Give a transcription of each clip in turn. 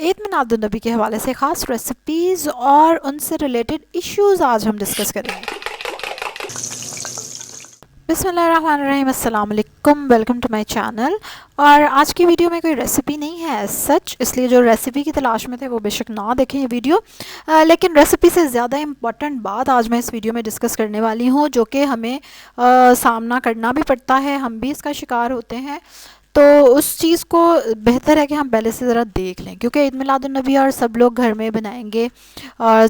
ईद मिलाद नबी के हवाले से ख़ास रेसिपीज़ और उनसे रिलेटेड इश्यूज़ आज हम डिस्कस करेंगे। बिस्मिल्लाहिर्रहमानिर्रहीम, अस्सलाम वालेकुम, वेलकम टू माय चैनल। और आज की वीडियो में कोई रेसिपी नहीं है एज सच, इसलिए जो रेसिपी की तलाश में थे वो बेशक ना देखें ये वीडियो। लेकिन रेसिपी से ज़्यादा इम्पॉर्टेंट बात आज मैं इस वीडियो में डिस्कस करने वाली हूँ, जो कि हमें सामना करना भी पड़ता है, हम भी इसका शिकार होते हैं। तो उस चीज़ को बेहतर है कि हम पहले से ज़रा देख लें, क्योंकि ईद मिलादुन्नबी और सब लोग घर में बनाएंगे और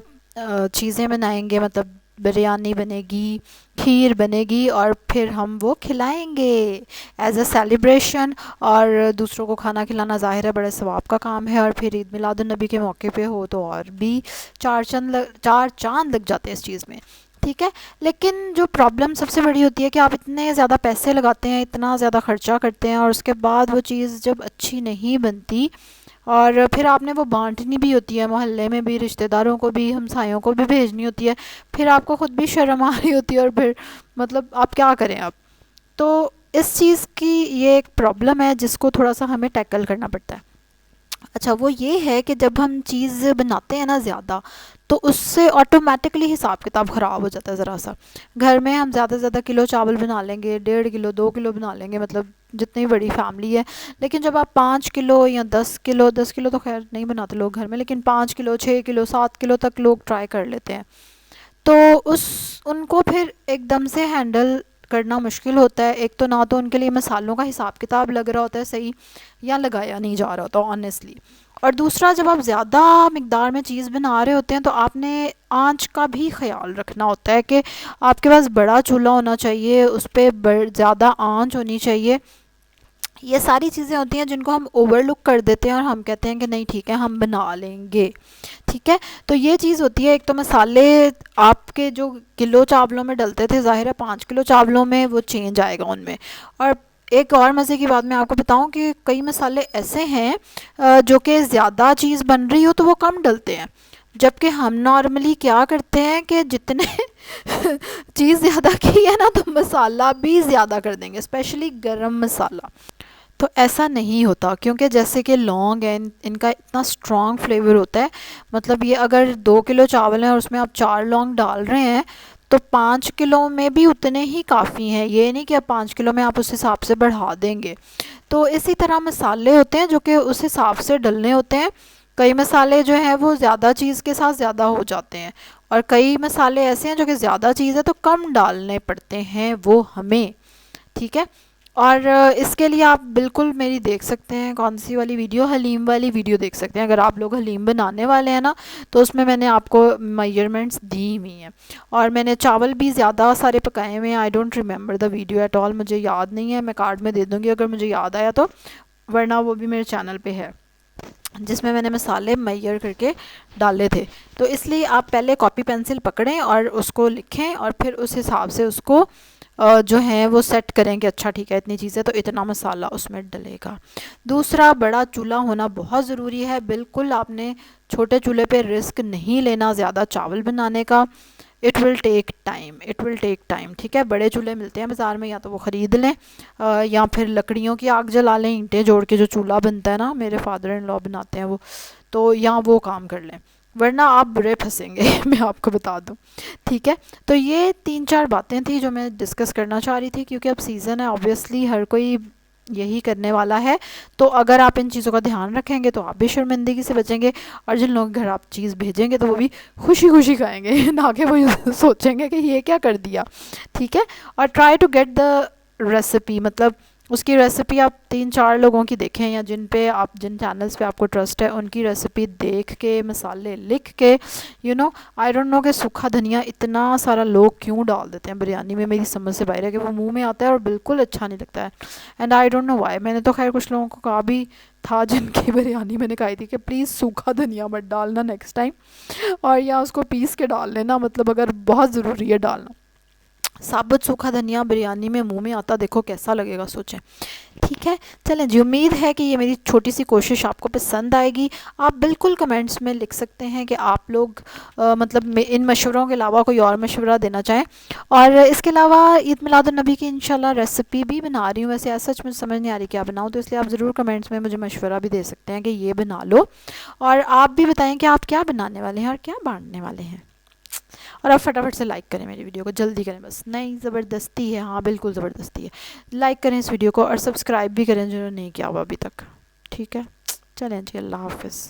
चीज़ें बनाएंगे, मतलब बिरयानी बनेगी, खीर बनेगी और फिर हम वो खिलाएंगे एज अ सेलिब्रेशन। और दूसरों को खाना खिलाना ज़ाहिर है बड़े सवाब का काम है, और फिर ईद मिलादुन्नबी के मौके पे हो तो और भी चार चांद लग जाते हैं इस चीज़ में। ठीक है, लेकिन जो प्रॉब्लम सबसे बड़ी होती है कि आप इतने ज़्यादा पैसे लगाते हैं, इतना ज़्यादा ख़र्चा करते हैं, और उसके बाद वो चीज़ जब अच्छी नहीं बनती और फिर आपने वो बांटनी भी होती है, मोहल्ले में भी, रिश्तेदारों को भी, हमसायों को भी भेजनी होती है, फिर आपको ख़ुद भी शर्म आ रही होती है, और फिर मतलब आप क्या करें अब। तो इस चीज़ की ये एक प्रॉब्लम है जिसको थोड़ा सा हमें टैकल करना पड़ता है। अच्छा, वो ये है कि जब हम चीज़ बनाते हैं ना ज़्यादा, तो उससे ऑटोमेटिकली हिसाब किताब ख़राब हो जाता है ज़रा सा। घर में हम ज़्यादा से ज़्यादा किलो चावल बना लेंगे, 1.5 किलो 2 किलो बना लेंगे, मतलब जितनी बड़ी फैमिली है। लेकिन जब आप 5 किलो या 10 किलो, 10 किलो तो खैर नहीं बनाते लोग घर में, लेकिन 5 किलो 6 किलो 7 किलो तक लोग ट्राई कर लेते हैं। तो उस उनको फिर एकदम से हैंडल करना मुश्किल होता है। एक तो ना तो उनके लिए मसालों का हिसाब किताब लग रहा होता है सही, या लगाया नहीं जा रहा होता ऑनेस्टली। और दूसरा, जब आप ज़्यादा मकदार में चीज़ बना रहे होते हैं तो आपने आंच का भी ख्याल रखना होता है कि आपके पास बड़ा चूल्हा होना चाहिए, उस पर ज़्यादा आंच होनी चाहिए। ये सारी चीज़ें होती हैं जिनको हम ओवरलुक कर देते हैं और हम कहते हैं कि नहीं ठीक है हम बना लेंगे। ठीक है, तो ये चीज़ होती है। एक तो मसाले आपके जो किलो चावलों में डलते थे, ज़ाहिर है 5 किलो चावलों में वो चेंज आएगा उनमें। और एक और मज़े की बात मैं आपको बताऊं कि कई मसाले ऐसे हैं जो कि ज़्यादा चीज़ बन रही हो तो वो कम डलते हैं, जबकि हम नॉर्मली क्या करते हैं कि जितने चीज़ ज़्यादा की है ना तो मसाला भी ज़्यादा कर देंगे, स्पेशली गरम मसाला। तो ऐसा नहीं होता, क्योंकि जैसे कि लौंग है, इनका इतना स्ट्रॉन्ग फ्लेवर होता है। मतलब ये अगर 2 किलो चावल हैं और उसमें आप 4 लौंग डाल रहे हैं तो 5 किलो में भी उतने ही काफ़ी हैं। ये नहीं कि अब 5 किलो में आप उस हिसाब से बढ़ा देंगे। तो इसी तरह मसाले होते हैं जो कि उस हिसाब से डलने होते हैं। कई मसाले जो हैं वो ज़्यादा चीज़ के साथ ज़्यादा हो जाते हैं, और कई मसाले ऐसे हैं जो कि ज़्यादा चीज़ है तो कम डालने पड़ते हैं वो हमें। ठीक है, और इसके लिए आप बिल्कुल मेरी देख सकते हैं कौन सी वाली वीडियो, हलीम वाली वीडियो देख सकते हैं। अगर आप लोग हलीम बनाने वाले हैं ना तो उसमें मैंने आपको मेजरमेंट्स दी हुई हैं, और मैंने चावल भी ज़्यादा सारे पकाए हुए हैं। I don't remember the video at all, मुझे याद नहीं है, मैं कार्ड में दे दूँगी अगर मुझे याद आया तो, वरना वो भी मेरे चैनल पे है जिसमें मैंने मसाले मैयर करके डाले थे। तो इसलिए आप पहले कॉपी पेंसिल पकड़ें और उसको लिखें, और फिर उस हिसाब से उसको जो है वो सेट करें कि अच्छा ठीक है इतनी चीज़ें तो इतना मसाला उसमें डलेगा। दूसरा, बड़ा चूल्हा होना बहुत ज़रूरी है। बिल्कुल आपने छोटे चूल्हे पे रिस्क नहीं लेना ज़्यादा चावल बनाने का। It will take time, it will take time. ठीक है, बड़े चूल्हे मिलते हैं बाज़ार में, या तो वो ख़रीद लें या फिर लकड़ियों की आग जला लें, ईंटें जोड़ के जो चूल्हा बनता है ना, मेरे फादर इन लॉ बनाते हैं वो, तो या वो काम कर लें, वरना आप बुरे फंसेंगे मैं आपको बता दूं। ठीक है, तो ये 3-4 बातें थी जो मैं डिस्कस करना चाह रही थी, क्योंकि अब सीज़न है, ऑब्वियसली हर कोई यही करने वाला है। तो अगर आप इन चीज़ों का ध्यान रखेंगे तो आप भी शर्मिंदगी से बचेंगे, और जिन लोगों के घर आप चीज़ भेजेंगे तो वो भी खुशी खुशी खाएंगे ना कि वो सोचेंगे कि ये क्या कर दिया। ठीक है, और try to get the recipe, मतलब उसकी रेसिपी आप 3-4 लोगों की देखें, या जिन चैनल्स पे आपको ट्रस्ट है उनकी रेसिपी देख के, मसाले लिख के, आई डोंट नो कि सूखा धनिया इतना सारा लोग क्यों डाल देते हैं बिरयानी में, मेरी समझ से बाहर है कि वो मुंह में आता है और बिल्कुल अच्छा नहीं लगता है। And I don't know why. मैंने तो खैर कुछ लोगों को कहा भी था जिनकी बिरयानी मैंने कही थी कि प्लीज़ सूखा धनिया मत डालना नेक्स्ट टाइम, और या उसको पीस के डाल लेना, मतलब अगर बहुत ज़रूरी है डालना। साबुत सूखा धनिया बिरयानी में मुंह में आता, देखो कैसा लगेगा, सोचें। ठीक है, चलें जी, उम्मीद है कि ये मेरी छोटी सी कोशिश आपको पसंद आएगी। आप बिल्कुल कमेंट्स में लिख सकते हैं कि आप लोग मतलब इन मशवरों के अलावा कोई और मशवरा देना चाहें। और इसके अलावा ईद मिलादुन नबी की इंशाल्लाह रेसिपी भी बना रही हूँ, वैसे ऐसा सच मुझे समझ नहीं आ रही क्या बनाऊँ, तो इसलिए आप ज़रूर कमेंट्स में मुझे मशवरा भी दे सकते हैं कि ये बना लो। और आप भी बताएं कि आप क्या बनाने वाले हैं और क्या बांटने वाले हैं। और आप फटाफट से लाइक करें मेरी वीडियो को, जल्दी करें, बस नहीं ज़बरदस्ती है, हाँ बिल्कुल ज़बरदस्ती है। लाइक करें इस वीडियो को और सब्सक्राइब भी करें जिन्होंने नहीं किया हुआ अभी तक। ठीक है, चलें जी, अल्लाह हाफिज़।